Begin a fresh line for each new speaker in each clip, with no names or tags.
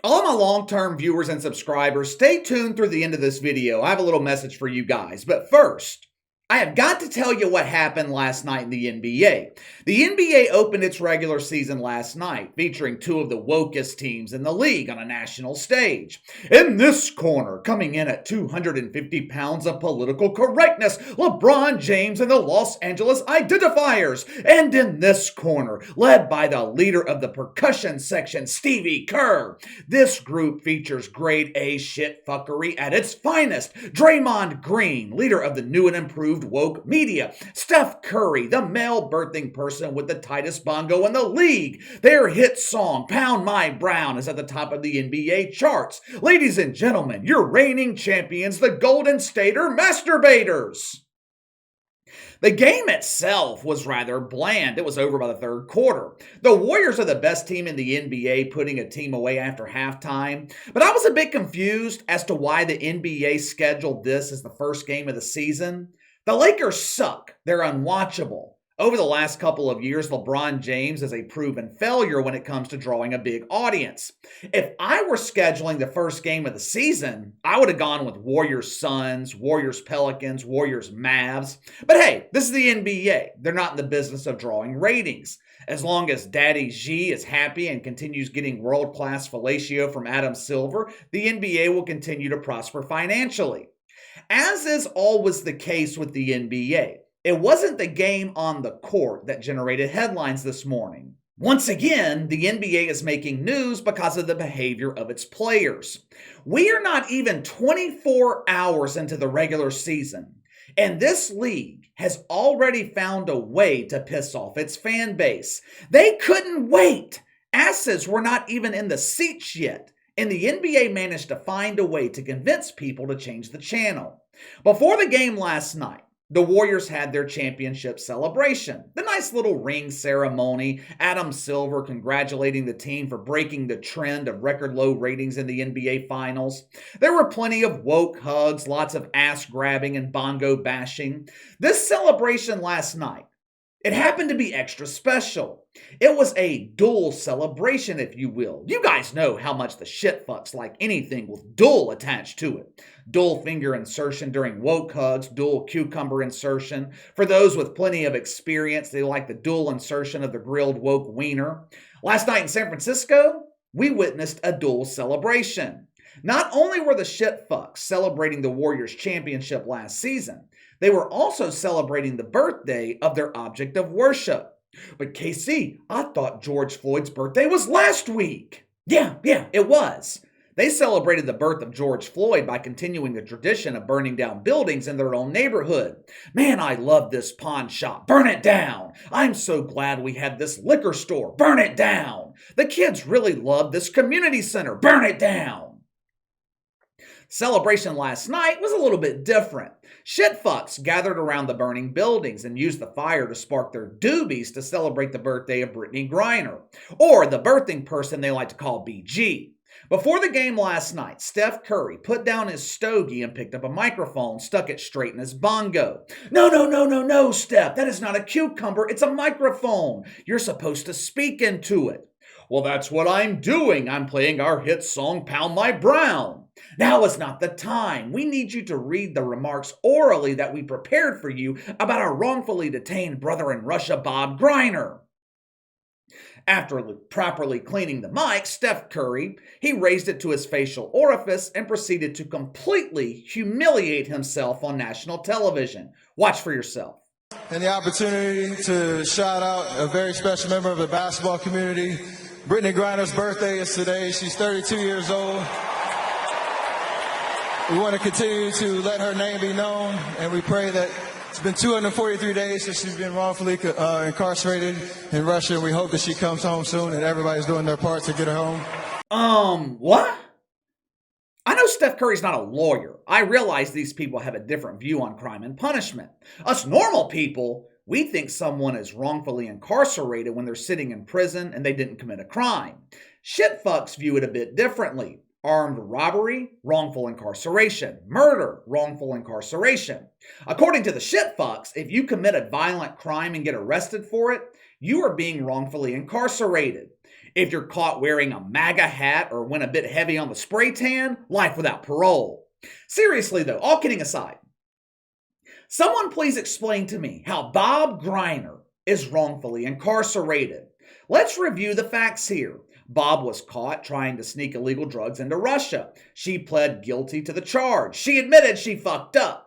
All my long-term viewers and subscribers, stay tuned through the end of this video. I have a little message for you guys. But first, I have got to tell you what happened last night in the NBA. The NBA opened its regular season last night, featuring two of the wokest teams in the league on a national stage. In this corner, coming in at 250 pounds of political correctness, LeBron James and the Los Angeles Identifiers. And in this corner, led by the leader of the percussion section, Stevie Kerr. This group features grade A shitfuckery at its finest. Draymond Green, leader of the new and improved woke media. Steph Curry, the male birthing person with the tightest bongo in the league. Their hit song, Pound My Brown, is at the top of the NBA charts. Ladies and gentlemen, your reigning champions, the Golden Stater Masturbators. The game itself was rather bland. It was over by the third quarter. The Warriors are the best team in the NBA, putting a team away after halftime. But I was a bit confused as to why the NBA scheduled this as the first game of the season. The Lakers suck. They're unwatchable. Over the last couple of years, LeBron James is a proven failure when it comes to drawing a big audience. If I were scheduling the first game of the season, I would have gone with Warriors Suns, Warriors Pelicans, Warriors Mavs. But hey, this is the NBA. They're not in the business of drawing ratings. As long as Daddy G is happy and continues getting world-class fellatio from Adam Silver, the NBA will continue to prosper financially. As is always the case with the NBA, it wasn't the game on the court that generated headlines this morning. Once again, the NBA is making news because of the behavior of its players. We are not even 24 hours into the regular season, and this league has already found a way to piss off its fan base. They couldn't wait. Asses were not even in the seats yet. And the NBA managed to find a way to convince people to change the channel. Before the game last night, the Warriors had their championship celebration. The nice little ring ceremony, Adam Silver congratulating the team for breaking the trend of record low ratings in the NBA Finals. There were plenty of woke hugs, lots of ass grabbing and bongo bashing. This celebration last night, it happened to be extra special. It was a dual celebration, if you will. You guys know how much the shit fucks like anything with dual attached to it. Dual finger insertion during woke hugs, dual cucumber insertion. For those with plenty of experience, they like the dual insertion of the grilled woke wiener. Last night in San Francisco, we witnessed a dual celebration. Not only were the shit fucks celebrating the Warriors' championship last season, they were also celebrating the birthday of their object of worship. But KC, I thought George Floyd's birthday was last week. Yeah, it was. They celebrated the birth of George Floyd by continuing the tradition of burning down buildings in their own neighborhood. Man, I love this pawn shop. Burn it down. I'm so glad we had this liquor store. Burn it down. The kids really love this community center. Burn it down. Celebration last night was a little bit different. Shitfucks gathered around the burning buildings and used the fire to spark their doobies to celebrate the birthday of Brittney Griner, or the birthing person they like to call BG. Before the game last night, Steph Curry put down his stogie and picked up a microphone, stuck it straight in his bongo. No, Steph, that is not a cucumber, it's a microphone. You're supposed to speak into it. Well, that's what I'm doing. I'm playing our hit song, Pound My Brown. Now is not the time. We need you to read the remarks orally that we prepared for you about our wrongfully detained brother in Russia, Bob Griner. After properly cleaning the mic, Steph Curry, he raised it to his facial orifice and proceeded to completely humiliate himself on national television. Watch for yourself.
And the opportunity to shout out a very special member of the basketball community. Brittney Griner's birthday is today. She's 32 years old. We want to continue to let her name be known, and we pray that it's been 243 days since she's been wrongfully incarcerated in Russia, and we hope that she comes home soon and everybody's doing their part to get her home.
What? I know Steph Curry's not a lawyer. I realize these people have a different view on crime and punishment. Us normal people, we think someone is wrongfully incarcerated when they're sitting in prison and they didn't commit a crime. Shitfucks view it a bit differently. Armed robbery, wrongful incarceration. Murder, wrongful incarceration. According to the shitfucks, if you commit a violent crime and get arrested for it, you are being wrongfully incarcerated. If you're caught wearing a MAGA hat or went a bit heavy on the spray tan, life without parole. Seriously though, all kidding aside, someone please explain to me how Bob Griner is wrongfully incarcerated. Let's review the facts here. Bob was caught trying to sneak illegal drugs into Russia. She pled guilty to the charge. She admitted she fucked up.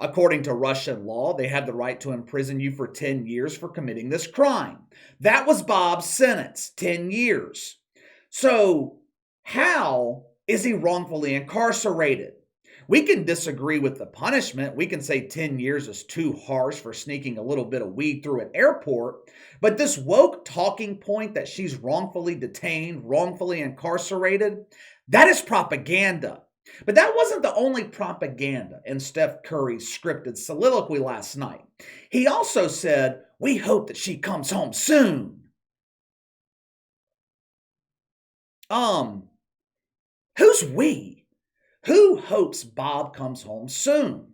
According to Russian law, they had the right to imprison you for 10 years for committing this crime. That was Bob's sentence, 10 years. So, how is he wrongfully incarcerated? We can disagree with the punishment. We can say 10 years is too harsh for sneaking a little bit of weed through an airport. But this woke talking point that she's wrongfully detained, wrongfully incarcerated, that is propaganda. But that wasn't the only propaganda in Steph Curry's scripted soliloquy last night. He also said, "We hope that she comes home soon." Who's we? Who hopes Bob comes home soon?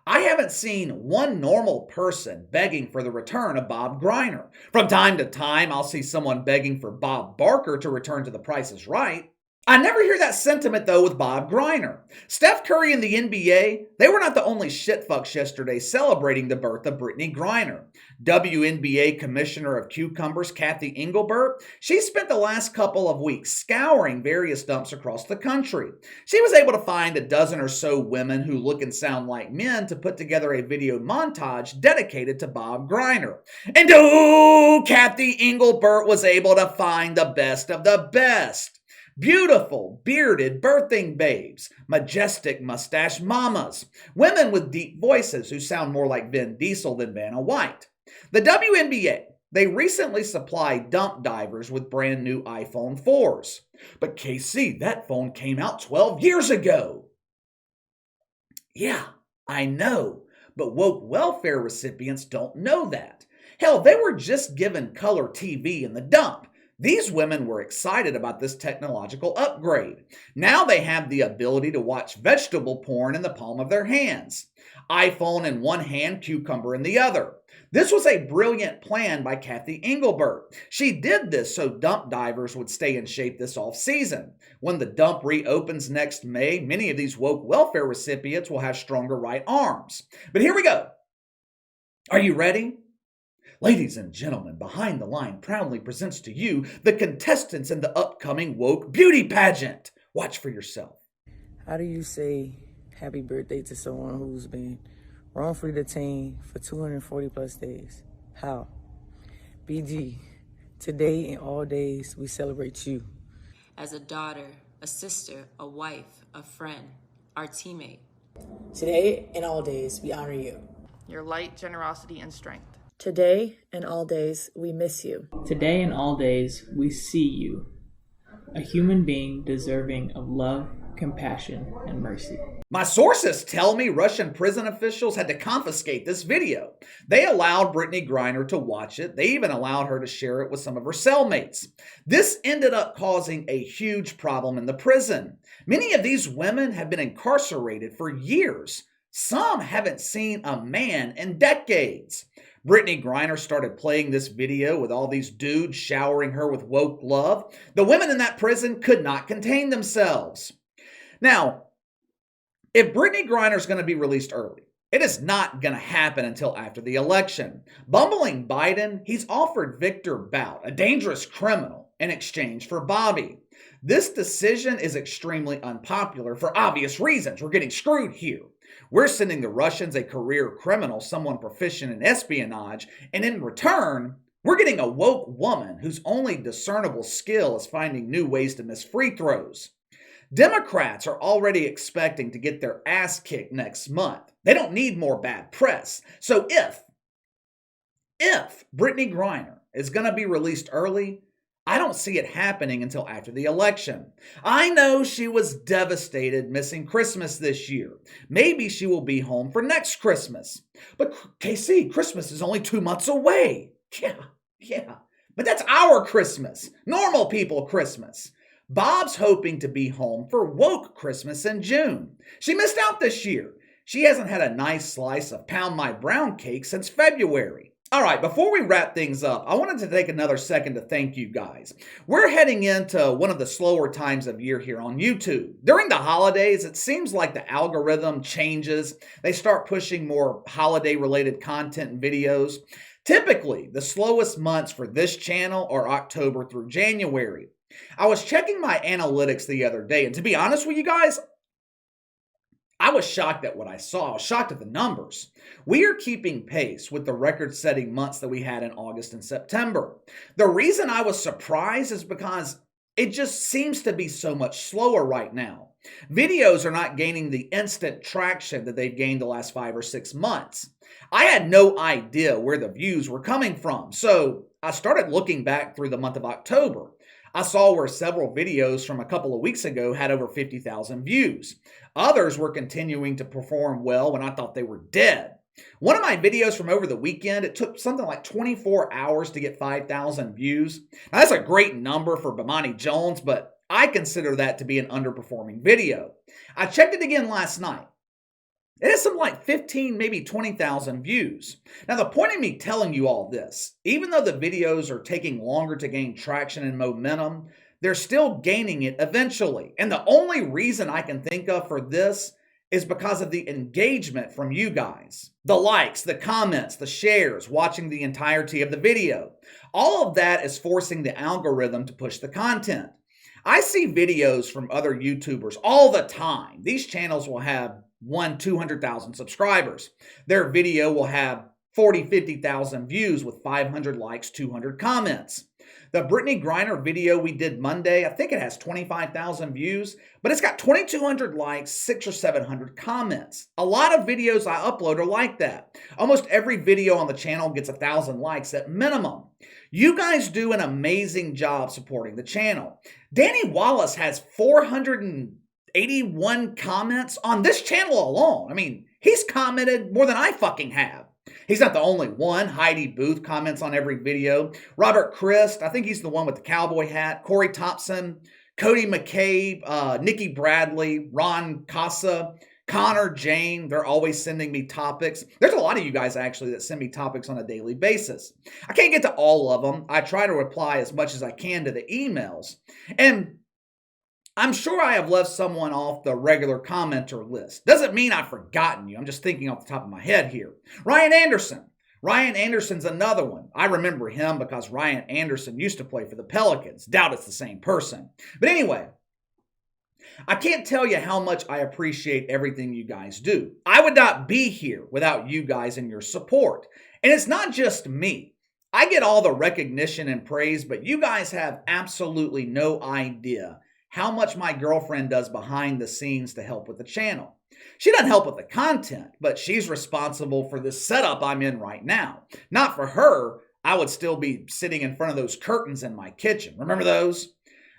I haven't seen one normal person begging for the return of Bob Griner. From time to time, I'll see someone begging for Bob Barker to return to The Price is Right. I never hear that sentiment, though, with Bob Griner. Steph Curry and the NBA, they were not the only shitfucks yesterday celebrating the birth of Brittney Griner. WNBA Commissioner of Cucumbers, Kathy Engelbert, she spent the last couple of weeks scouring various dumps across the country. She was able to find a dozen or so women who look and sound like men to put together a video montage dedicated to Bob Griner. And oh, Kathy Engelbert was able to find the best of the best. Beautiful, bearded birthing babes, majestic mustache mamas, women with deep voices who sound more like Vin Diesel than Vanna White. The WNBA, they recently supplied dump divers with brand new iPhone 4s. But KC, that phone came out 12 years ago. Yeah, I know, but woke welfare recipients don't know that. Hell, they were just given color TV in the dump. These women were excited about this technological upgrade. Now they have the ability to watch vegetable porn in the palm of their hands. iPhone in one hand, cucumber in the other. This was a brilliant plan by Kathy Engelbert. She did this so dump divers would stay in shape this off-season. When the dump reopens next May, many of these woke welfare recipients will have stronger right arms. But here we go. Are you ready? Ladies and gentlemen, Behind the Line proudly presents to you the contestants in the upcoming woke beauty pageant. Watch for yourself.
How do you say happy birthday to someone who's been wrongfully detained for 240 plus days? How? BG, today and all days we celebrate you.
As a daughter, a sister, a wife, a friend, our teammate.
Today and all days we honor you.
Your light, generosity, and strength.
Today and all days, we miss you.
Today and all days, we see you, a human being deserving of love, compassion, and mercy.
My sources tell me Russian prison officials had to confiscate this video. They allowed Brittney Griner to watch it. They even allowed her to share it with some of her cellmates. This ended up causing a huge problem in the prison. Many of these women have been incarcerated for years. Some haven't seen a man in decades. Brittney Griner started playing this video with all these dudes showering her with woke love. The women in that prison could not contain themselves. Now, if Brittney Griner is going to be released early, it is not going to happen until after the election. Bumbling Biden, he's offered Victor Bout, a dangerous criminal, in exchange for Bobby. This decision is extremely unpopular for obvious reasons. We're getting screwed here. We're sending the Russians a career criminal, someone proficient in espionage, and in return, we're getting a woke woman whose only discernible skill is finding new ways to miss free throws. Democrats are already expecting to get their ass kicked next month. They don't need more bad press. So if Brittney Griner is going to be released early, I don't see it happening until after the election. I know she was devastated missing Christmas this year. Maybe she will be home for next Christmas. But KC, Christmas is only 2 months away. Yeah. But that's our Christmas. Normal people Christmas. Bob's hoping to be home for woke Christmas in June. She missed out this year. She hasn't had a nice slice of Pound My Brown cake since February. All right, before we wrap things up, I wanted to take another second to thank you guys. We're heading into one of the slower times of year here on YouTube. During the holidays, it seems like the algorithm changes. They start pushing more holiday-related content and videos. Typically, the slowest months for this channel are October through January. I was checking my analytics the other day, and to be honest with you guys, I was shocked at what I saw. I was shocked at the numbers. We are keeping pace with the record-setting months that we had in August and September. The reason I was surprised is because it just seems to be so much slower right now. Videos are not gaining the instant traction that they've gained the last 5 or 6 months. I had no idea where the views were coming from, so I started looking back through the month of October. I saw where several videos from a couple of weeks ago had over 50,000 views. Others were continuing to perform well when I thought they were dead. One of my videos from over the weekend, it took something like 24 hours to get 5,000 views. Now, that's a great number for Bomani Jones, but I consider that to be an underperforming video. I checked it again last night. It has something like 15, maybe 20,000 views. Now, the point of me telling you all this, even though the videos are taking longer to gain traction and momentum, they're still gaining it eventually. And the only reason I can think of for this is because of the engagement from you guys. The likes, the comments, the shares, watching the entirety of the video. All of that is forcing the algorithm to push the content. I see videos from other YouTubers all the time. These channels will have 200,000 subscribers. Their video will have 40, 50,000 views with 500 likes, 200 comments. The Brittney Griner video we did Monday, I think it has 25,000 views, but it's got 2,200 likes, 600 or 700 comments. A lot of videos I upload are like that. Almost every video on the channel gets 1,000 likes at minimum. You guys do an amazing job supporting the channel. Danny Wallace has 481 comments on this channel alone. I mean, he's commented more than I fucking have. He's not the only one. Heidi Booth comments on every video. Robert Christ, I think he's the one with the cowboy hat. Corey Thompson, Cody McCabe, Nikki Bradley, Ron Casa, Connor, Jane, they're always sending me topics. There's a lot of you guys actually that send me topics on a daily basis. I can't get to all of them. I try to reply as much as I can to the emails. And I'm sure I have left someone off the regular commenter list. Doesn't mean I've forgotten you. I'm just thinking off the top of my head here. Ryan Anderson. Ryan Anderson's another one. I remember him because Ryan Anderson used to play for the Pelicans. Doubt it's the same person. But anyway, I can't tell you how much I appreciate everything you guys do. I would not be here without you guys and your support. And it's not just me. I get all the recognition and praise, but you guys have absolutely no idea how much my girlfriend does behind the scenes to help with the channel. She doesn't help with the content, but she's responsible for the setup I'm in right now. Not for her, I would still be sitting in front of those curtains in my kitchen. Remember those?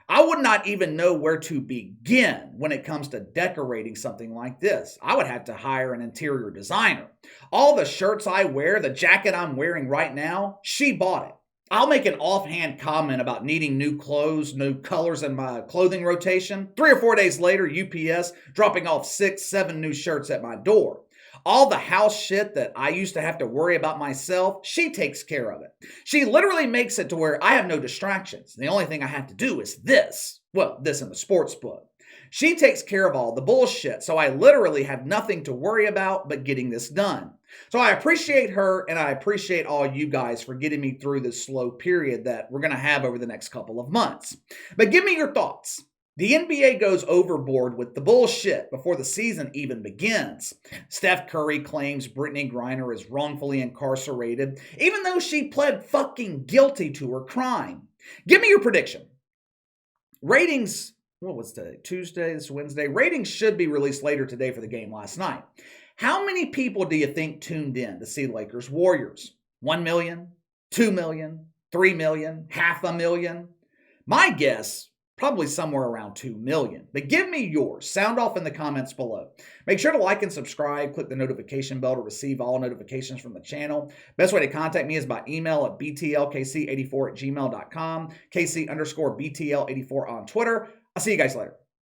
I would not even know where to begin when it comes to decorating something like this. I would have to hire an interior designer. All the shirts I wear, the jacket I'm wearing right now, she bought it. I'll make an offhand comment about needing new clothes, new colors in my clothing rotation. 3 or 4 days later, UPS dropping off 6, 7 new shirts at my door. All the house shit that I used to have to worry about myself, she takes care of it. She literally makes it to where I have no distractions. The only thing I have to do is this. Well, this in the sports book. She takes care of all the bullshit, so I literally have nothing to worry about but getting this done. So I appreciate her, and I appreciate all you guys for getting me through this slow period that we're going to have over the next couple of months. But give me your thoughts. The NBA goes overboard with the bullshit before the season even begins. Steph Curry claims Brittney Griner is wrongfully incarcerated, even though she pled fucking guilty to her crime. Give me your prediction. Ratings, what was today? Tuesday, this is Wednesday. Ratings should be released later today for the game last night. How many people do you think tuned in to see Lakers Warriors? 1 million? 2 million? 3 million? 500,000? My guess, probably somewhere around 2 million. But give me yours. Sound off in the comments below. Make sure to like and subscribe. Click the notification bell to receive all notifications from the channel. Best way to contact me is by email at btlkc84@gmail.com. KC_BTL84 on Twitter. I'll see you guys later.